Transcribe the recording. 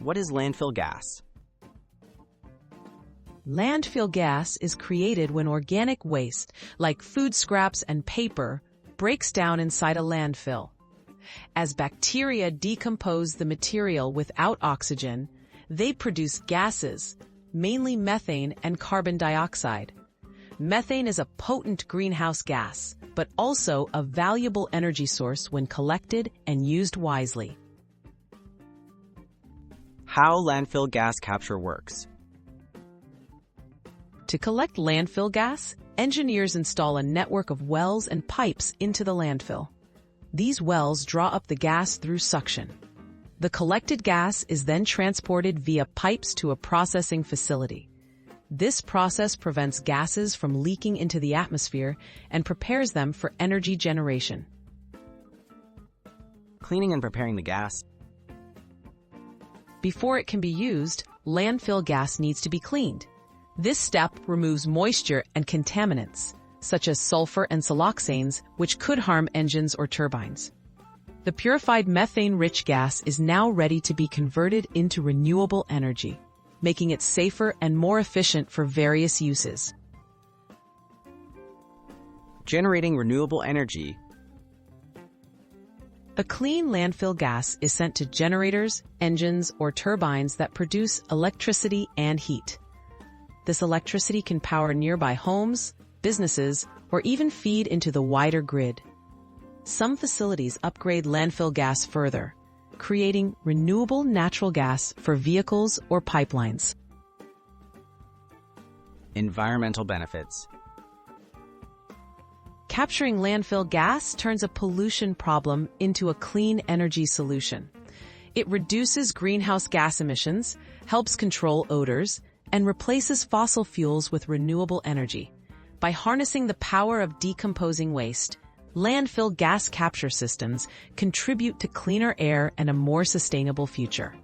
What is landfill gas? Landfill gas is created when organic waste, like food scraps and paper, breaks down inside a landfill. As bacteria decompose the material without oxygen, they produce gases, mainly methane and carbon dioxide. Methane is a potent greenhouse gas, but also a valuable energy source when collected and used wisely. How landfill gas capture works? To collect landfill gas, engineers install a network of wells and pipes into the landfill. These wells draw up the gas through suction. The collected gas is then transported via pipes to a processing facility. This process prevents gases from leaking into the atmosphere and prepares them for energy generation. Cleaning and preparing the gas. Before it can be used, landfill gas needs to be cleaned. This step removes moisture and contaminants, such as sulfur and siloxanes, which could harm engines or turbines. The purified methane-rich gas is now ready to be converted into renewable energy, making it safer and more efficient for various uses. Generating renewable energy. A clean landfill gas is sent to generators, engines, or turbines that produce electricity and heat. This electricity can power nearby homes, businesses, or even feed into the wider grid. Some facilities upgrade landfill gas further, creating renewable natural gas for vehicles or pipelines. Environmental benefits. Capturing landfill gas turns a pollution problem into a clean energy solution. It reduces greenhouse gas emissions, helps control odors, and replaces fossil fuels with renewable energy. By harnessing the power of decomposing waste, landfill gas capture systems contribute to cleaner air and a more sustainable future.